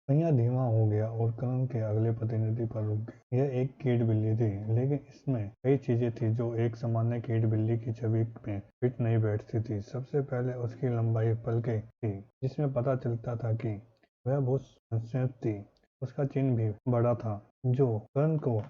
पहिया धीमा हो गया और करण के अगले प्रतिनिधि पर रुक गया। यह एक कीट बिल्ली थी, लेकिन इसमें कई चीजें थी जो एक सामान्य कीट बिल्ली की छवि में फिट नहीं बैठती थी। सबसे पहले उसकी लंबाई पलके थी, जिसमें पता चलता था कि वह बहुत संयत थी। उसका चिन्ह भी बड़ा था, जो करण को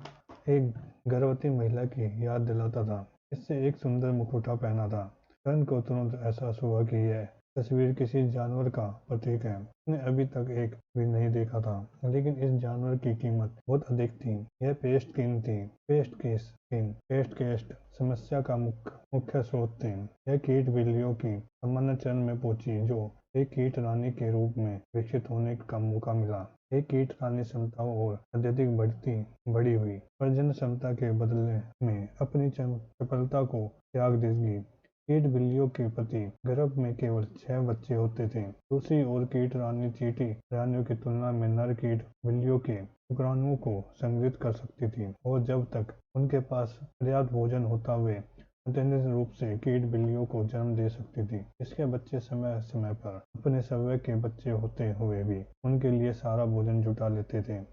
एक गर्भवती महिला की याद दिलाता था। इससे एक सुंदर मुखौटा पहना था। करण को तुरंत एहसास हुआ कि यह तस्वीर किसी जानवर का प्रतीक है। उसने अभी तक एक भी नहीं देखा था, लेकिन इस जानवर की कीमत बहुत अधिक थी। यह पेस्ट किंग थी। पेस्ट केस्ट समस्या का मुख्य स्रोत थे। यह कीट बिल्लियों की सामान्य चरण में पहुंची, जो एक कीट रानी के रूप में विकसित होने का मौका मिला। एक कीट रानी क्षमताओं और अत्यधिक बड़ी हुई प्रजनन क्षमता के बदले में अपनी चपलता को त्याग देगी। कीट बिल्लियों के पति गर्भ में केवल 6 बच्चे होते थे। दूसरी ओर कीट रानी चींटी रानियों की तुलना में नर कीट बिल्लियों के शुक्राणुओं को संग्रहित कर सकती थी, और जब तक उनके पास पर्याप्त भोजन होता वे स्वतंत्र रूप से कीट बिल्लियों को जन्म दे सकती थी। इसके बच्चे समय समय पर अपने स्वयं के बच्चे होते हुए भी उनके लिए सारा भोजन जुटा लेते थे।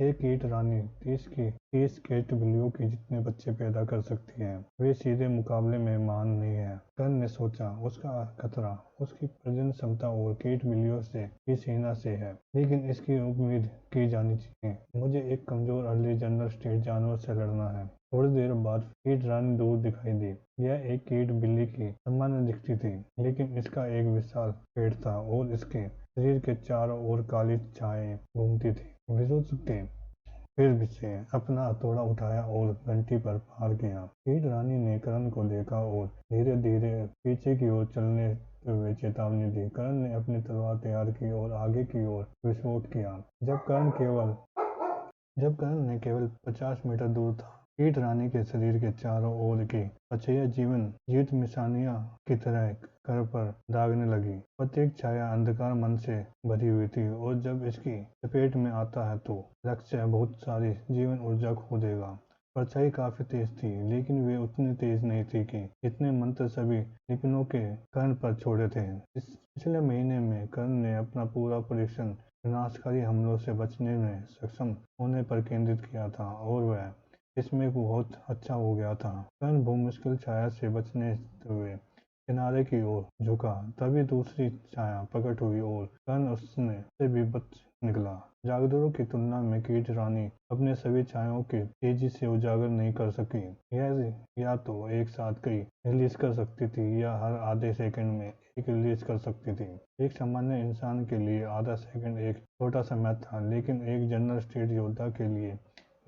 एक कीट रानी 30 कीट बिल्लियों की जितने बच्चे पैदा कर सकती है। वे सीधे मुकाबले में महान नहीं है। कर्ण ने सोचा, उसका खतरा उसकी प्रजनन क्षमता और कीट बिल्लियों से की सेना से है, लेकिन इसकी उम्मीद की जानी चाहिए। मुझे एक कमजोर अर्ली जनरल स्टेट जानवर से लड़ना है। थोड़ी देर बाद कीट रानी दूर दिखाई दी। यह एक कीट बिल्ली की सामान्य दिखती थी, लेकिन इसका एक विशाल पेट था और इसके शरीर के चारों ओर काली छाएं घूमती थी। विद्युत के फिर से अपना हथौड़ा उठाया और घंटी पर प्रहार किया। कीट रानी ने करण को देखा और धीरे धीरे पीछे की ओर चलने हुए चेतावनी दी। करण ने अपनी तलवार तैयार की और आगे की ओर विस्फोट किया। जब करण ने केवल 50 मीटर दूर था, कीट रानी के शरीर के चारों ओर की परछाइयां जीवित निशानियों की तरह कर पर दागने लगी। प्रत्येक छाया अंधकार मन से भरी हुई थी, और जब इसकी चपेट में आता है तो लक्ष्य बहुत सारी जीवन ऊर्जा खो देगा। परछाई काफी तेज थी, लेकिन वे उतनी तेज नहीं थी कि जितने मंत्र सभी निपुणों के कर्ण पर छोड़े थे। इस पिछले महीने में कर्ण ने अपना पूरा परीक्षण विनाशकारी हमलों से बचने में सक्षम होने पर केंद्रित किया था, और वह इसमें बहुत अच्छा हो गया था। कर्ण भूमुश्किल छाया से बचने हुए किनारे की ओर झुका। तभी दूसरी छाया प्रकट हुई और कर्ण उसने से भी बच निकला। जागीरों की तुलना में कीट रानी अपने सभी छायाओं की तेजी से उजागर नहीं कर सकी। यह या तो एक साथ कई रिलीज कर सकती थी, या हर आधे सेकंड में एक रिलीज कर सकती थी। एक सामान्य इंसान के लिए आधा सेकंड एक छोटा समय था, लेकिन एक जनरल स्टेट योद्धा के लिए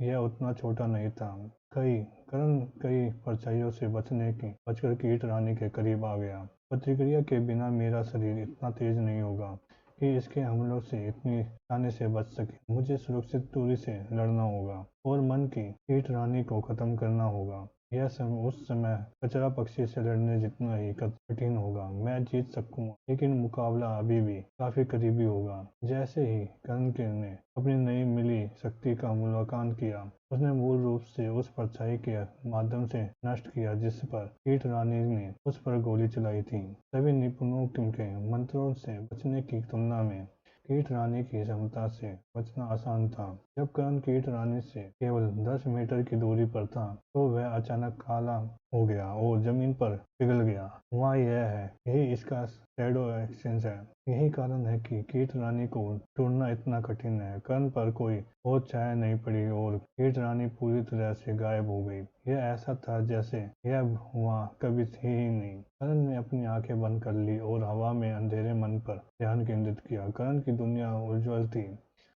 यह उतना छोटा नहीं था। करण कई परछाइयों से बचकर कीट रानी के करीब आ गया। प्रतिक्रिया के बिना मेरा शरीर इतना तेज नहीं होगा कि इसके हमलों से इतनी आसानी से बच सके। मुझे सुरक्षित दूरी से लड़ना होगा और मन की कीट रानी को खत्म करना होगा। यह उस समय कचरा पक्षी से लड़ने जितना ही कठिन होगा। मैं जीत सकूंगा, लेकिन मुकाबला अभी भी काफी करीबी होगा। जैसे ही कर्ण ने अपनी नई मिली शक्ति का मूल्यांकन किया, उसने मूल रूप से उस परछाई के माध्यम से नष्ट किया जिस पर कीट रानी ने उस पर गोली चलाई थी। सभी निपुणों के मंत्रों से बचने की तुलना में कीट रानी की क्षमता से बचना आसान था। जब कर्ण कीट रानी से केवल 10 मीटर की दूरी पर था, तो वह अचानक काला हो गया और जमीन पर पिघल गया। वहाँ यह है, यही इसका शैडो एक्सचेंज है। यही कारण है कि कीट रानी को ढूंढना इतना कठिन है। कर्ण पर कोई और छाया नहीं पड़ी और कीट रानी पूरी तरह से गायब हो गई। यह ऐसा था जैसे यह वहाँ कभी थी ही नहीं। कर्ण ने अपनी आंखें बंद कर ली और हवा में अंधेरे मन पर ध्यान केंद्रित किया। कर्ण की दुनिया उज्ज्वल थी,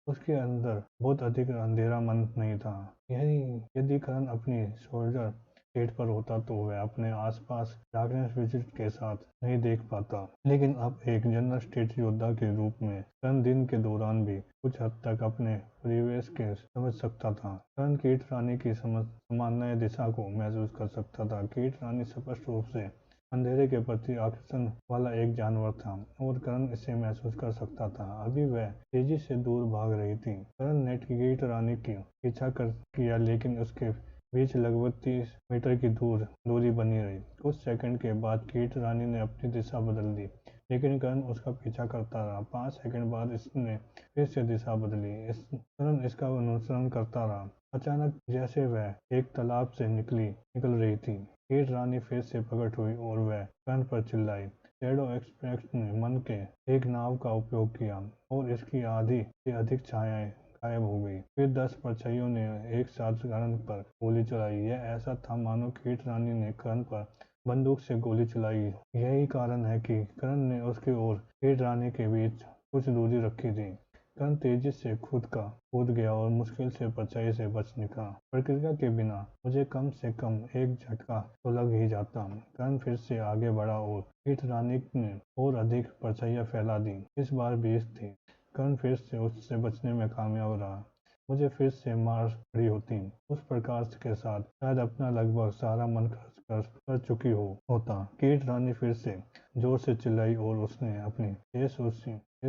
उसके अंदर बहुत अधिक अंधेरा मन नहीं था। यदि कर्ण अपनी सोल्जर स्टेट पर होता तो वह अपने आसपास डार्कनेस विजिट के साथ नहीं देख पाता, लेकिन अब एक जनरल स्टेट योद्धा के रूप में कर्ण दिन के दौरान भी कुछ हद तक अपने परिवेश के समझ सकता था। कर्ण कीट रानी की सामान्य दिशा को महसूस कर सकता था। कीट रानी स्पष्ट रूप से अंधेरे के प्रति आकर्षण वाला एक जानवर था, और कर्ण इसे महसूस कर सकता था। अभी वह तेजी से दूर भाग रही थी। कर्ण ने कीट रानी की पीछा किया, लेकिन उसके बीच लगभग 30 मीटर की दूरी बनी रही। कुछ सेकंड के बाद कीट रानी ने अपनी दिशा बदल दी। लेकिन करण उसका पीछा करता रहा। 5 सेकंड बाद इसने फिर से दिशा बदली। करण इसका अनुसरण करता रहा। अचानक जैसे वह एक तालाब से निकल रही थी, कीट रानी फिर से प्रकट हुई और वह करण पर चिल्लाई। शैडो एक्सप्रेस ने मन के एक नाव का उपयोग किया और इसकी आधी से अधिक छायाएं गायब हो गई। फिर 10 परछाइयों ने एक साथ करण पर गोली चलाई। यह ऐसा था मानो कीट रानी ने करण पर बंदूक से गोली चलाई। यही कारण है कि करण ने उसकी और कीट रानी के बीच कुछ दूरी रखी थी। करण तेजी से कूद गया और मुश्किल से परछाई से बच निकला। प्रक्रिया के बिना मुझे कम से कम एक झटका तो लग ही जाता। करण फिर से आगे बढ़ा और कीट रानी ने और अधिक परछाइयां फैला दी। इस बार 20 थी। करण फिर से उससे बचने में कामयाब रहा। मुझे फिर से मार खड़ी होती। उस प्रकाश के साथ शायद अपना लगभग सारा मन खर्च कर चुकी होता। कीट रानी फिर से जोर से चिल्लाई और उसने अपनी शेष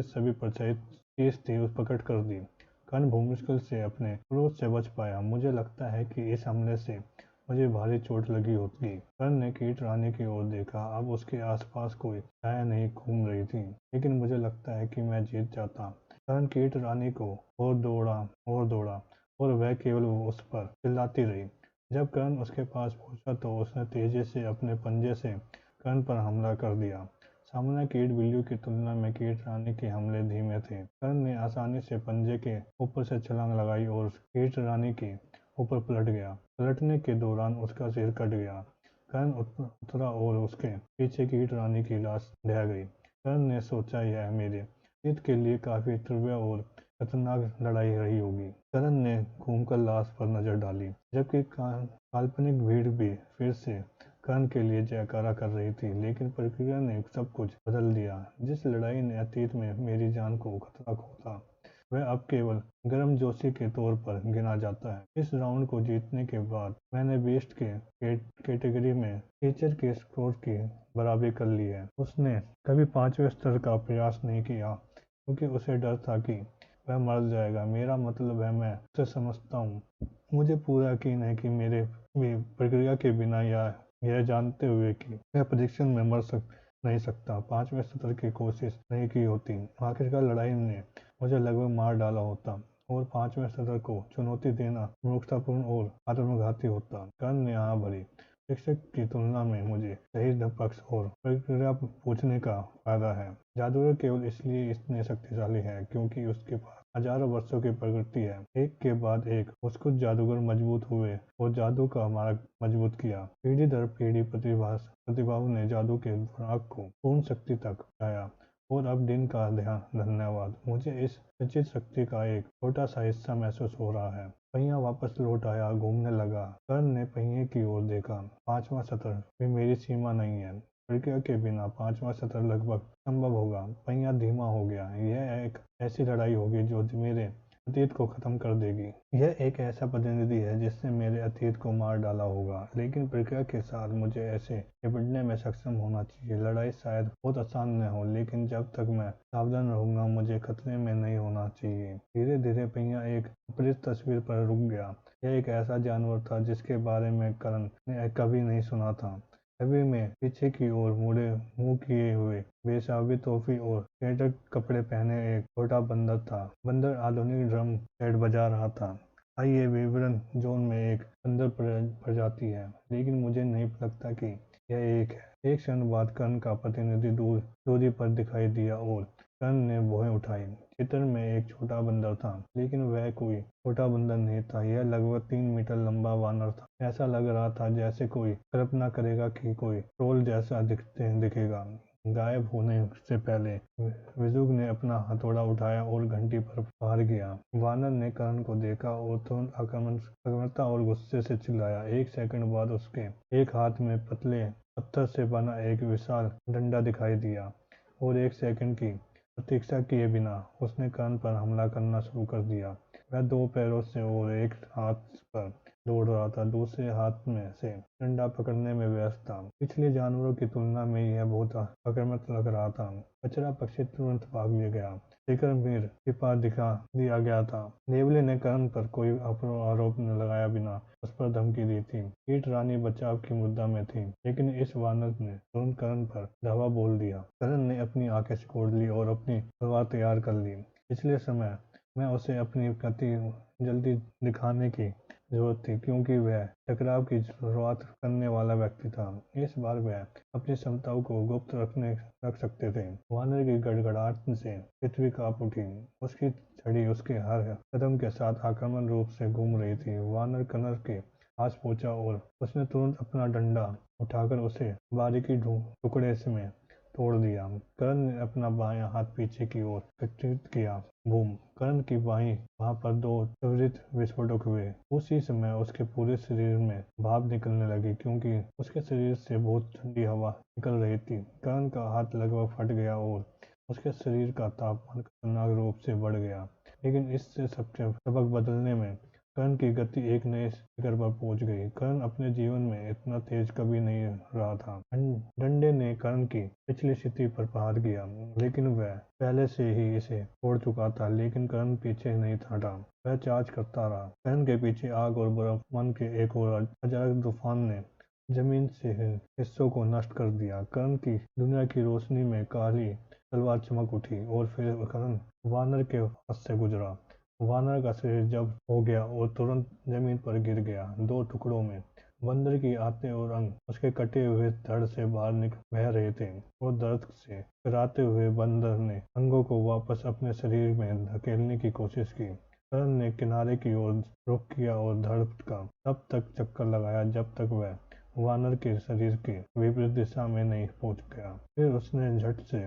सभी परछाई तेज तेज प्रकट कर दी। कर्ण मुश्किल से अपने क्रोध से बच पाया। मुझे लगता है कि इस हमले से मुझे भारी चोट लगी होगी। कर्ण ने कीट रानी की ओर देखा। अब उसके आसपास कोई छाया नहीं घूम रही थी, लेकिन मुझे लगता है कि मैं जीत जाता। कर्ण कीट रानी को और दौड़ा और वह केवल उस पर चिल्लाती रही। जब कर्ण उसके पास पहुंचा तो उसने तेजी से अपने पंजे से कर्ण पर हमला कर दिया। सामान्य कीट बिल्लियों की तुलना में कीट रानी के हमले धीमे थे। कर्ण ने आसानी से पंजे के ऊपर से छलांग लगाई और कीट रानी के ऊपर पलट गया। पलटने के दौरान उसका सिर कट गया। कर्ण उतरा और उसके पीछे कीट रानी की लाश ढह गई। कर्ण ने सोचा यह मेरे जीत के लिए काफी तीव्र और खतरनाक लड़ाई रही होगी। करण ने घूमकर लाश पर नजर डाली, जबकि काल्पनिक भीड़ भी फिर से करण के लिए जयकारा कर रही थी। लेकिन प्रक्रिया ने सब कुछ बदल दिया। जिस लड़ाई ने अतीत में मेरी जान को खतरा था, वह अब केवल गर्मजोशी के तौर पर गिना जाता है। इस राउंड को जीतने के बाद मैंने बेस्ट के कैटेगरी में टीचर के स्कोर की बराबरी कर ली है। उसने कभी 5वें स्तर का प्रयास नहीं किया क्योंकि उसे डर था कि वह मर जाएगा। मेरा मतलब है, मैं उसे समझता हूँ। मुझे पूरा यकीन है कि मेरे प्रक्रिया के बिना या यह जानते हुए कि वह परीक्षण में नहीं सकता 5वें स्तर की कोशिश नहीं की होती। आखिरकार लड़ाई ने मुझे लगभग मार डाला होता और 5वें स्तर को चुनौती देना मूर्खतापूर्ण और आत्मघाती होता। कर्ण ने हाँ भरी। शिक्षक की तुलना में मुझे सही पक्ष और प्रक्रिया पूछने का फायदा है। जादूगर केवल इसलिए इतने शक्तिशाली है क्योंकि उसके पास हजारों वर्षों की प्रकृति है। एक के बाद एक कुछ जादूगर मजबूत हुए और जादू का मार्ग मजबूत किया। पीढ़ी दर पीढ़ी प्रतिभाओं ने जादू के बुराक को पूर्ण शक्ति तक पहुंचाया और अब दिन का धन्यवाद मुझे इस निश्चित शक्ति का एक छोटा सा हिस्सा महसूस हो रहा है। पहिया वापस लौट आया, घूमने लगा। कर्ण ने पहिए की ओर देखा। 5वां सत्र भी मेरी सीमा नहीं है। प्रक्रिया के बिना 5वां सत्र लगभग संभव होगा। पहिया धीमा हो गया। यह एक ऐसी लड़ाई होगी जो मेरे अतीत को खत्म कर देगी। यह एक ऐसा प्रतिनिधि है जिसने मेरे अतीत को मार डाला होगा, लेकिन प्रक्रिया के साथ मुझे ऐसे निपटने में सक्षम होना चाहिए। लड़ाई शायद बहुत आसान न हो, लेकिन जब तक मैं सावधान रहूंगा मुझे खतरे में नहीं होना चाहिए। धीरे धीरे पहिया एक विपरीत तस्वीर पर रुक गया। यह एक ऐसा जानवर था जिसके बारे में करण ने कभी नहीं सुना था। छवि में पीछे की ओर मुड़े मुंह किए हुए बेसाबी टोपी और स्वेटर कपड़े पहने एक छोटा बंदर था। बंदर आधुनिक ड्रम सेट बजा रहा था। आइए विवरण जोन में एक बंदर प्रजाति है, लेकिन मुझे नहीं लगता कि यह एक है। एक क्षण बाद कर्ण का प्रतिनिधि दूरी पर दिखाई दिया और कर्ण ने भौहें उठाई। चित्र में एक छोटा बंदर था, लेकिन वह कोई छोटा बंदर नहीं था। यह लगभग 3 मीटर लंबा वानर था। ऐसा लग रहा था जैसे कोई कल्पना करेगा कि कोई ट्रोल जैसा दिखेगा। गायब होने से पहले विजुग ने अपना हथौड़ा उठाया और घंटी पर प्रहार किया। वानर ने कर्ण को देखा और तुरंत आक्रामकता और गुस्से से चिल्लाया। एक सेकंड बाद उसके एक हाथ में पतले पत्थर से बना एक विशाल डंडा दिखाई दिया और एक सेकंड की प्रतीक्षा किए बिना उसने कर्ण पर हमला करना शुरू कर दिया। वह 2 पैरों से और एक हाथ पर दौड़ रहा था, दूसरे हाथ में से डंडा पकड़ने में व्यस्त था। पिछले जानवरों की तुलना में यह बहुत आक्रामक लग रहा था। बछड़ा पक्षी तुरंत भाग गया। लेकर मीर छिपा दिखा दिया गया था। नेवले ने करण पर कोई आरोप न लगाया बिना उस पर धमकी दी थी। कीट रानी बचाव की मुद्दा में थी, लेकिन इस वानर ने तुरंत करण पर धावा बोल दिया। करण ने अपनी आंखें सिकोड़ ली और अपनी तलवार तैयार कर ली। पिछले समय में उसे अपनी गति जल्दी दिखाने की जरूरत थी, क्योंकि वह टकराव की शुरुआत करने वाला व्यक्ति था। इस बार वह अपनी क्षमताओं को गुप्त रख सकते थे। वानर की गड़गड़ाहट से पृथ्वी कांप उठी। उसकी छड़ी उसके हर कदम के साथ आक्रामक रूप से घूम रही थी। वानर करण के पास पहुंचा और उसने तुरंत अपना डंडा उठाकर उसे बारीकी टुकड़े में तोड़ दिया। करण ने अपना बायां हाथ पीछे की ओर एकत्रित किया। बूम! करण की बाईं वहां पर दो त्वरित विस्फोटक हुए। उसी समय उसके पूरे शरीर में भाप निकलने लगी, क्योंकि उसके शरीर से बहुत ठंडी हवा निकल रही थी। करण का हाथ लगभग फट गया और उसके शरीर का तापमान खतरनाक रूप से बढ़ गया। लेकिन इससे सबके सबक बदलने में करण की गति एक नए शिखर पर पहुंच गई। करण अपने जीवन में इतना तेज कभी नहीं रहा था। डंडे ने करण की पिछली स्थिति पर प्रहार किया, लेकिन वह पहले से ही इसे तोड़ चुका था। लेकिन करण पीछे नहीं हटा। वह चार्ज करता रहा। करण के पीछे आग और बर्फ मन के एक और अचानक तूफान ने जमीन से हिस्सों को नष्ट कर दिया। करण की दुनिया की रोशनी में काली तलवार चमक उठी और फिर करण वानर के पास से गुजरा। वानर का शरीर जब्त हो गया और तुरंत जमीन पर गिर गया, दो टुकड़ों में। बंदर की आंतें और अंग उसके कटे हुए धड़ से बाहर बह रहे थे और दर्द से कराते हुए बंदर ने अंगों को वापस अपने शरीर में धकेलने की कोशिश की। करण ने किनारे की ओर रुख किया और धड़ का तब तक चक्कर लगाया जब तक वह वानर के शरीर के विपरीत दिशा में नहीं पहुंच गया। फिर उसने झट से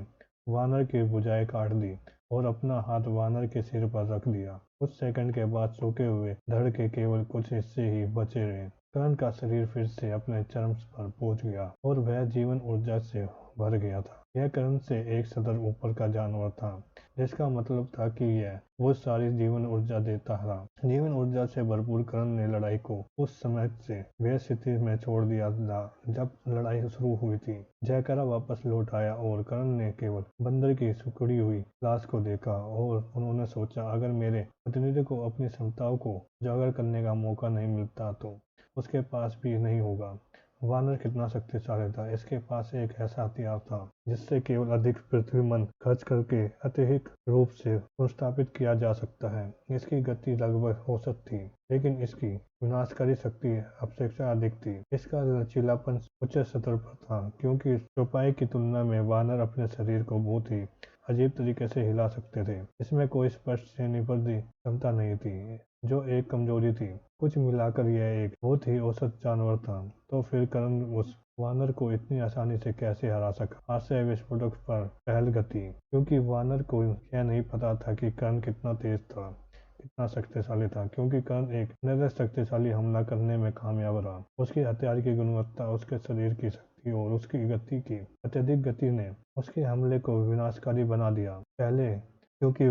वानर की भुजाएं काट दी और अपना हाथ वानर के सिर पर रख दिया। कुछ सेकंड के बाद सूखे हुए धड़ के केवल कुछ हिस्से ही बचे रहे। करण का शरीर फिर से अपने चरम पर पहुंच गया और वह जीवन ऊर्जा से भर गया था। यह करण से एक सदर ऊपर का जानवर था, जिसका मतलब था कि यह वो सारी जीवन ऊर्जा देता रहा। जीवन ऊर्जा से भरपूर करण ने लड़ाई को उस समय से वे स्थिति में छोड़ दिया था जब लड़ाई शुरू हुई थी। जयकारा वापस लौट आया और करण ने केवल बंदर की सिकुड़ी हुई लाश को देखा और उन्होंने सोचा, अगर मेरे प्रतिनिधि को अपनी क्षमताओं को उजागर करने का मौका नहीं मिलता तो उसके पास भी नहीं होगा। वानर कितना शक्तिशाली था! इसके पास एक ऐसा हथियार था जिससे केवल अधिक पृथ्वी मन खर्च करके अत्यधिक रूप से पुनर्स्थापित किया जा सकता है। इसकी गति लगभग औसत थी, लेकिन इसकी विनाशकारी शक्ति अपेक्षाकृत अधिक थी। इसका लचीलापन उच्च स्तर पर था, क्योंकि चौपाई की तुलना में वानर अपने शरीर को बहुत ही अजीब तरीके से हिला सकते थे। इसमें कोई स्पष्ट श्रेणीबद्ध क्षमता नहीं थी, जो एक कमजोरी थी। कुछ मिलाकर यह एक बहुत ही औसत जानवर था। तो फिर करण उस वानर को इतनी आसानी से कैसे हरा सका? आश्चर्य विस्फोटक पर पहल गति, क्योंकि वानर को यह नहीं पता था कि करण कितना तेज था, कितना शक्तिशाली था। क्योंकि करण एक निरंतर शक्तिशाली हमला करने में कामयाब रहा। उसकी हथियार की गुणवत्ता, उसके शरीर की शक्ति और उसकी गति की अत्यधिक गति ने उसके हमले को विनाशकारी बना दिया। पहले क्योंकि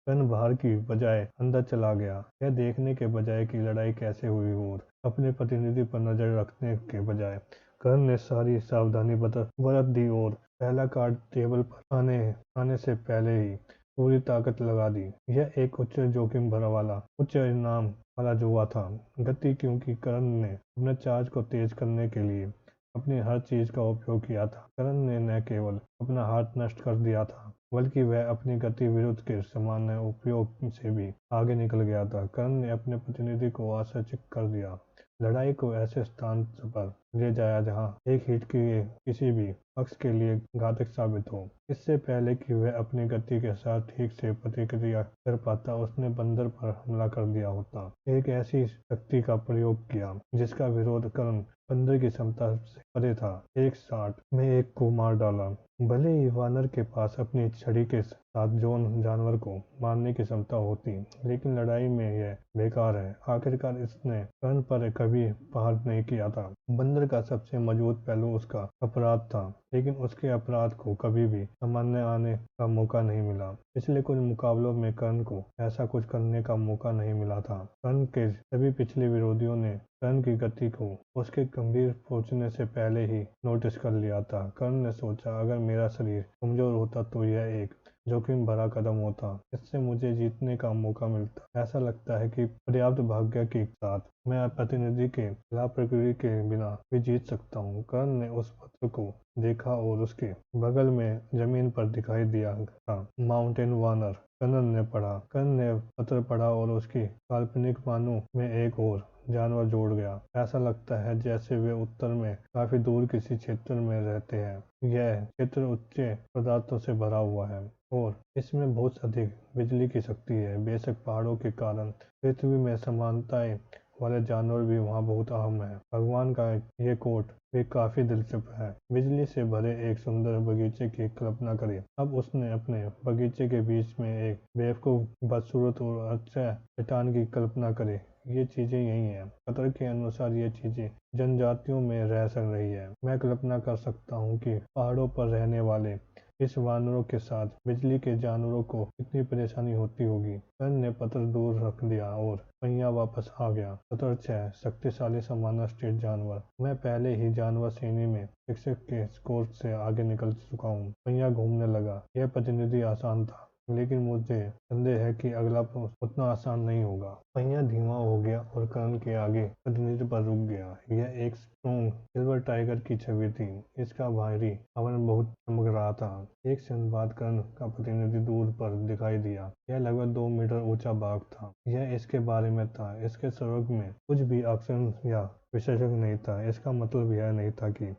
कर्ण बाहर की बजाय अंदर चला गया, यह देखने के बजाय कि लड़ाई कैसे हुई और अपने प्रतिनिधि पर नजर रखने के बजाय कर्ण ने सारी सावधानी बरत दी और पहला कार्ड टेबल पर आने से पहले ही पूरी ताकत लगा दी। यह एक उच्च जोखिम भरा वाला उच्च इनाम वाला जुआ था। गति, क्योंकि कर्ण ने अपने चार्ज को तेज करने के लिए अपनी हर चीज का उपयोग किया था। कर्ण ने न केवल अपना हाथ नष्ट कर दिया था, बल्कि वह अपनी गति विरुद्ध के सामान्य उपयोग से भी आगे निकल गया था। कर्ण ने अपने प्रतिनिधि को आश्चर्यचकित कर दिया। लड़ाई को ऐसे स्थान पर ले जाया जहां एक हिट की किसी भी पक्ष के लिए घातक साबित हो। इससे पहले कि वह अपनी गति के साथ ठीक से प्रतिक्रिया कर पाता, उसने बंदर पर हमला कर दिया होता। एक ऐसी शक्ति का प्रयोग किया जिसका विरोध कर्ण बंदर की क्षमता से परे था। एक शॉट में एक को मार डाला। भले ही वानर के पास अपनी छड़ी के साथ जोन जानवर को मारने की क्षमता होती, लेकिन लड़ाई में यह बेकार है। आखिरकार इसने कर्ण पर कभी प्रहार नहीं किया था। बंदर का सबसे मजबूत पहलू उसका अपराध था, लेकिन उसके अपराध को कभी भी सामने आने का मौका नहीं मिला। पिछले कुछ मुकाबलों में कर्ण को ऐसा कुछ करने का मौका नहीं मिला था। कर्ण के सभी पिछले विरोधियों ने कर्ण की गति को उसके गंभीर पहुंचने से पहले ही नोटिस कर लिया था। कर्ण ने सोचा, अगर मेरा शरीर कमजोर होता तो यह एक जोखिम भरा कदम होता। इससे मुझे जीतने का मौका मिलता। ऐसा लगता है कि पर्याप्त भाग्य के साथ मैं प्रतिनिधि के खिलाफ प्रकृति के बिना भी जीत सकता हूँ। कर्ण ने उस पत्र को देखा और उसके बगल में जमीन पर दिखाई दिया था माउंटेन वानर। कर्ण ने पढ़ा। कर्ण ने पत्र पढ़ा और उसकी काल्पनिक मानों में एक और जानवर जोड़ गया। ऐसा लगता है जैसे वे उत्तर में काफी दूर किसी क्षेत्र में रहते हैं। यह क्षेत्र उच्च पदार्थों से भरा हुआ है और इसमें बहुत अधिक बिजली की शक्ति है। बेशक पहाड़ों के कारण पृथ्वी में समानताएं वाले जानवर भी वहाँ बहुत अहम है। भगवान का ये कोट भी काफी दिलचस्प है। बिजली से भरे एक सुंदर बगीचे की कल्पना करें। अब उसने अपने बगीचे के बीच में एक बेवकूफ बदसूरत और अच्छा चट्टान की कल्पना करे। ये चीजें यही हैं। पत्र के अनुसार ये चीजें जनजातियों में रह सक रही है। मैं कल्पना कर सकता हूँ कि पहाड़ों पर रहने वाले इस वानरों के साथ बिजली के जानवरों को कितनी परेशानी होती होगी। कर्ण ने पत्र दूर रख दिया और पहिया वापस आ गया। सत्र 6 शक्तिशाली सामान्य स्टेट जानवर। मैं पहले ही जानवर श्रेणी में शिक्षक के स्कोर से आगे निकल चुका हूँ। पहिया घूमने लगा। यह प्रतिनिधि आसान था, लेकिन मुझे संदेह है कि अगला उतना आसान नहीं होगा। पहिया धीमा हो गया और कर्ण के आगे प्रतिनिधि पर रुक गया। यह एक स्ट्रॉन्ग सिल्वर टाइगर की छवि थी। इसका बाहरी आवरण बहुत चमक रहा था। एक क्षण बाद कर्ण का प्रतिनिधि दूर पर दिखाई दिया। यह लगभग 2 मीटर ऊंचा बाघ था। यह इसके बारे में था। इसके स्वरूप में कुछ भी आकर्षण या विशेषज्ञ नहीं था। इसका मतलब यह नहीं था कि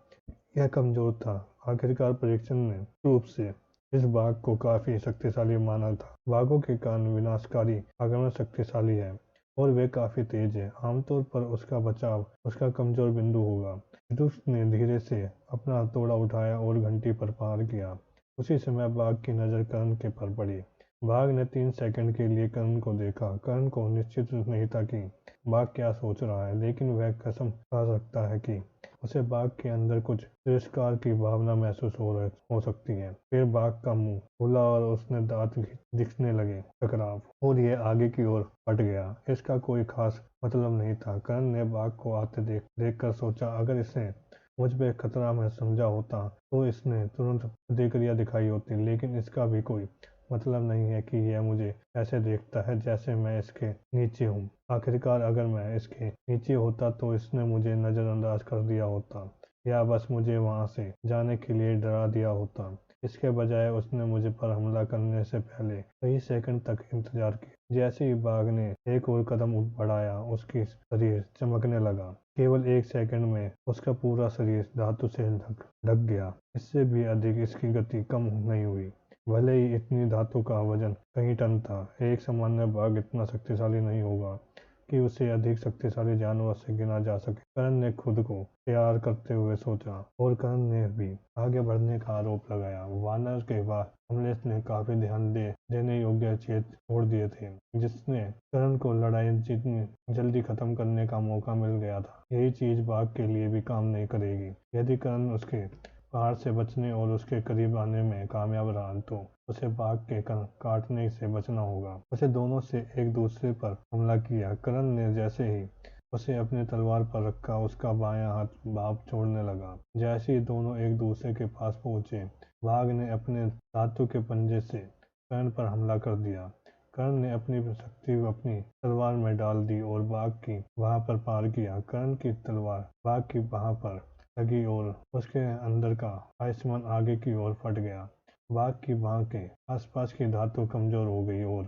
यह कमजोर था। आखिरकार परीक्षण ने रूप से इस बाघ को काफी शक्तिशाली माना था। बाघों के कान विनाशकारी आक्रमण शक्तिशाली है और वे काफी तेज है। आमतौर पर उसका बचाव उसका कमजोर बिंदु होगा। विदुष ने धीरे से अपना हथौड़ा उठाया और घंटी पर प्रहार किया। उसी समय बाघ की नजर कर्ण के पर पड़ी। बाघ ने 3 सेकंड के लिए कर्ण को देखा। कर्ण को निश्चित नहीं था कि बाघ क्या सोच रहा है, लेकिन वह कसम खा सकता है कि उसे बाघ के अंदर कुछ तिरस्कार की भावना महसूस हो सकती है। फिर बाघ का मुंह खुला और उसने दांत दिखने लगे टकराव और यह आगे की ओर हट गया। इसका कोई खास मतलब नहीं था। कर्ण ने बाघ को आते देखकर सोचा, अगर इसने मुझ पे खतरा में समझा होता तो इसने तुरंत प्रतिक्रिया दिखाई होती, लेकिन इसका भी कोई मतलब नहीं है कि यह मुझे ऐसे देखता है जैसे मैं इसके नीचे हूँ। आखिरकार अगर मैं इसके नीचे होता तो इसने मुझे नजरअंदाज कर दिया होता या बस मुझे वहां से जाने के लिए डरा दिया होता। इसके बजाय उसने मुझे पर हमला करने से पहले कई सेकंड तक इंतजार किया। जैसे ही बाघ ने एक और कदम बढ़ाया, उसकी शरीर चमकने लगा। केवल 1 सेकंड में उसका पूरा शरीर धातु से ढक गया। इससे भी अधिक इसकी गति कम नहीं हुई। भले ही इतनी धातु का वजन कई टन था, एक सामान्य बाघ इतना शक्तिशाली नहीं होगा कि उसे अधिक शक्तिशाली जानवर से गिना जा सके। कर्ण ने खुद को तैयार करते हुए सोचा और कर्ण ने भी आगे बढ़ने का आरोप लगाया। वानर के बाद हमले ने काफी ध्यान देने योग्य क्षेत्र छोड़ दिए थे, जिसने कर्ण को लड़ाई जितनी जल्दी खत्म करने का मौका मिल गया था। यही चीज बाघ के लिए भी काम नहीं करेगी। यदि कर्ण उसके पहाड़ से बचने और उसके करीब आने में कामयाब रहा तो उसे बाघ के काटने से बचना होगा। उसे दोनों से एक दूसरे पर हमला किया। कर्ण ने जैसे ही उसे अपनी तलवार पर रखा, उसका बायां हाथ भाप छोड़ने लगा। जैसे ही दोनों एक दूसरे के पास पहुंचे, बाघ ने अपने धातु के पंजे से कर्ण पर हमला कर दिया। कर्ण ने अपनी शक्ति अपनी तलवार में डाल दी और बाघ की बाह पर पार किया। कर्ण की तलवार बाघ की बाह पर लगी और उसके अंदर का आयुष्मान आगे की ओर फट गया। बाघ की बाह के आसपास की धातु कमजोर हो गई और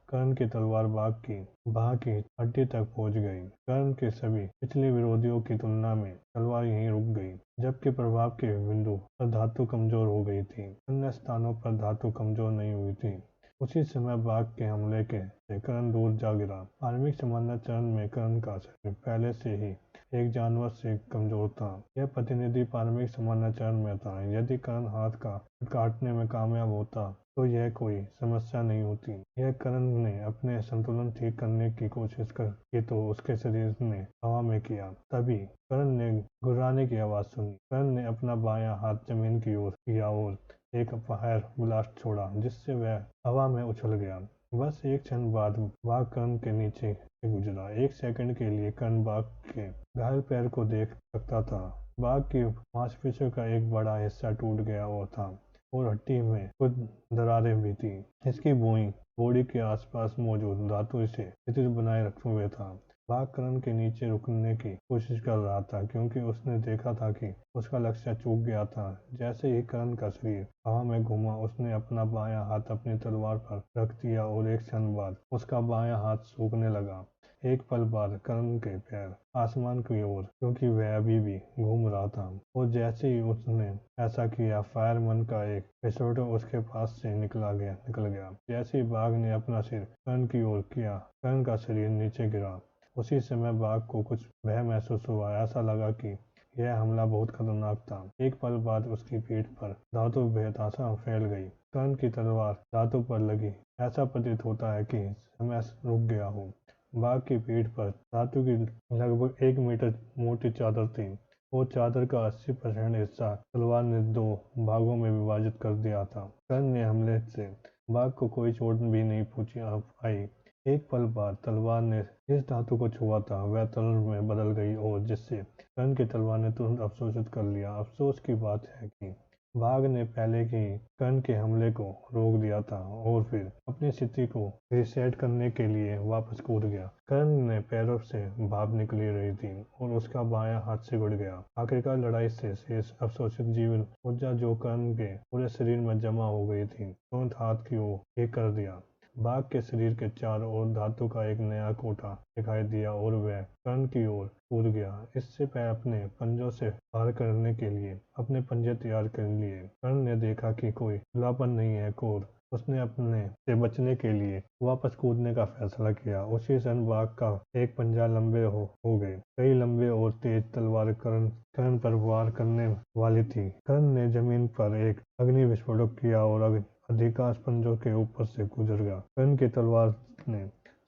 कर्ण की तलवार बाघ की बाह की हड्डी तक पहुंच गई। कर्ण के सभी पिछले विरोधियों की तुलना में तलवार यहीं रुक गई, जबकि प्रभाव के बिंदु पर धातु कमजोर हो गई थी। अन्य स्थानों पर धातु कमजोर नहीं हुई थी। उसी समय बाघ के हमले से कर्ण दूर जा गिरा। आर्मिक सामान्य चरण में कर्ण का शरीर पहले से ही एक जानवर से कमजोर था। यह प्रतिनिधि प्रारंभिक सामान्य चरण में था। यदि कर्ण हाथ का काटने में कामयाब होता तो यह कोई समस्या नहीं होती। यह कर्ण ने अपने संतुलन ठीक करने की कोशिश की तो उसके शरीर ने हवा में किया। तभी कर्ण ने गुर्राने की आवाज सुनी। कर्ण ने अपना बायां हाथ जमीन की ओर किया और एक फायर ब्लास्ट छोड़ा, जिससे वह हवा में उछल गया। बस एक क्षण बाद बाघ कर्ण के नीचे से गुजरा। 1 सेकंड के लिए कर्ण बाघ के घायल पैर को देख सकता था। बाघ की मांसपेशियों का एक बड़ा हिस्सा टूट गया और था और हड्डी में कुछ दरारें भी थी। इसकी बॉडी के आसपास मौजूद धातु इसे स्थिर बनाए रखे हुए था। बाघ करण के नीचे रुकने की कोशिश कर रहा था क्योंकि उसने देखा था कि उसका लक्ष्य चूक गया था। जैसे ही करण का शरीर हवा में घूमा, उसने अपना बायां हाथ अपनी तलवार पर रख दिया और एक क्षण बाद उसका बायां हाथ सूखने लगा। एक पल बाद करण के पैर आसमान की ओर, क्योंकि वह अभी भी घूम रहा था, और जैसे ही उसने ऐसा किया, फायरमैन का एक विस्फोटक उसके पास से निकल गया। जैसे ही बाघ ने अपना सिर करण की ओर किया, करण का शरीर नीचे गिरा। उसी समय बाघ को कुछ भय महसूस हुआ। ऐसा लगा कि यह हमला बहुत खतरनाक था। एक पल बाद उसकी पीठ पर धातु बेहताशा फैल गई। कर्ण की तलवार धातु पर लगी। ऐसा प्रतीत होता है कि समय रुक गया हो। बाघ की पीठ पर धातु की लगभग 1 मीटर मोटी चादर थी। वो चादर का 80% हिस्सा तलवार ने 2 भागों में विभाजित कर दिया था। कर्ण ने हमले से बाघ को कोई चोट भी नहीं पहुंची आई। एक पल बाद तलवार ने जिस धातु को छुआ था वह तरल में बदल गई, और जिससे कर्ण की तलवार ने तुरंत अवशोषित कर लिया। अफसोस की बात है कि बाघ ने पहले ही कर्ण के हमले को रोक दिया था और फिर अपनी स्थिति को रीसेट करने के लिए वापस कूद गया। कर्ण ने पैरों से भाप निकली रही थी और उसका बायां हाथ सिकुड़ गया। आखिरकार लड़ाई से शेष अवशोषित जीवन ऊर्जा जो कर्ण के पूरे शरीर में जमा हो गई थी, तुरंत हाथ की ओर एक कर दिया। बाघ के शरीर के चारों ओर धातु का एक नया कोटा दिखाई दिया और वह कर्ण की ओर कूद गया। इससे पहले अपने पंजों से पार करने के लिए अपने पंजे तैयार कर लिए। कर्ण ने देखा कि कोई खुलापन नहीं है और उसने अपने से बचने के लिए वापस कूदने का फैसला किया। उसी क्षण बाघ का एक पंजा लंबे हो गए। कई लंबे और तेज तलवार कर्ण पर वार करने वाली थी। कर्ण ने जमीन पर एक अग्नि विस्फोटक किया और अधिकांश पंजों के ऊपर से गुजर गया। कर्ण की तलवार ने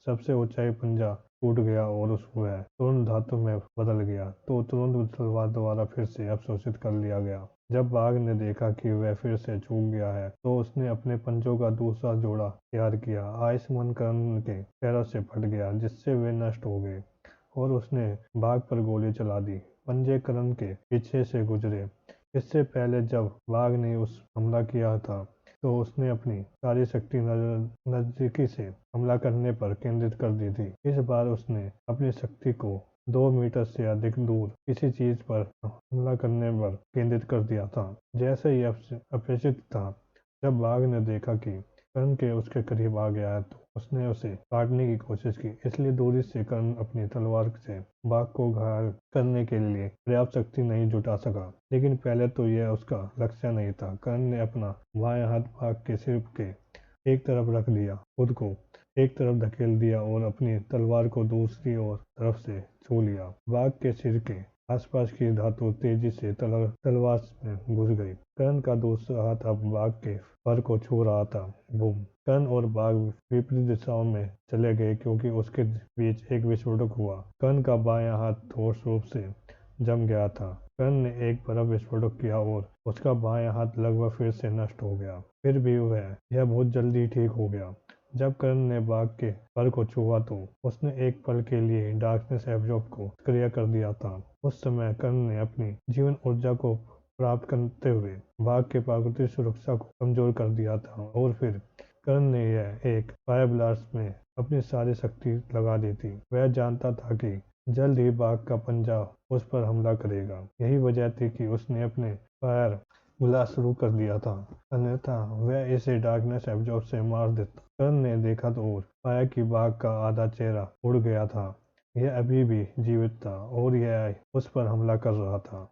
सबसे ऊंचाई पंजा टूट गया और वह तुरंत धातु में बदल गया, तो तुरंत तलवार द्वारा फिर से अवशोषित कर लिया गया। जब बाघ ने देखा कि वह फिर से चूक गया है, तो उसने अपने पंजों का दूसरा जोड़ा तैयार किया। आयुष्मान कर्ण के पैरों से फट गया, जिससे वे नष्ट हो गए, और उसने बाघ पर गोली चला दी। पंजे कर्ण के पीछे से गुजरे। इससे पहले जब बाघ ने उस हमला किया था, तो उसने अपनी सारी शक्ति नजदीकी से हमला करने पर केंद्रित कर दी थी। इस बार उसने अपनी शक्ति को 2 मीटर से अधिक दूर किसी चीज पर हमला करने पर केंद्रित कर दिया था। जैसे ही अपेक्षित था, जब बाघ ने देखा कि कर्ण के उसके करीब आ गया है, तो उसने उसे काटने की कोशिश की। इसलिए दूरी से कर्ण अपनी तलवार से बाघ को घायल करने के लिए पर्याप्त शक्ति नहीं जुटा सका। लेकिन पहले तो यह उसका लक्ष्य नहीं था। कर्ण ने अपना बायां हाथ बाघ के सिर के एक तरफ रख दिया, खुद को एक तरफ धकेल दिया और अपनी तलवार को दूसरी ओर तरफ से छू लिया। बाघ के सिर के आसपास की धातु तेजी से तलवार में घुस गई। कर्ण का दूसरा हाथ अब बाघ के फर को छू रहा था। बूम! कर्ण और बाघ विपरीत दिशाओं में चले गए क्योंकि उसके बीच एक विस्फोटक हुआ। कर्ण का बायां हाथ ठोस रूप से जम गया था। कर्ण ने एक बर्फ विस्फोटक किया और उसका बायां हाथ लगभग फिर से नष्ट हो गया। फिर भी यह बहुत जल्दी ठीक हो गया। जब कर्ण ने बाघ के फर को छुआ, तो उसने एक पल के लिए डार्कनेस एब्जॉर्ब को सक्रिय कर दिया था। उस समय कर्ण ने अपनी जीवन ऊर्जा को प्राप्त करते हुए बाघ के प्राकृतिक सुरक्षा को कमजोर कर दिया था, और फिर कर्ण ने यह एक फायर ब्लास्ट में अपनी सारी शक्ति लगा दी थी। वह जानता था कि जल्द ही बाघ का पंजा उस पर हमला करेगा। यही वजह थी कि उसने अपने फायर ब्लास्ट शुरू कर दिया था, अन्यथा वह इसे डार्कनेस एब्जॉर्ब से मार देता। कर्ण ने देखा तो और पाया कि बाघ का आधा चेहरा उड़ गया था। यह अभी भी जीवित था और यह उस पर हमला कर रहा था।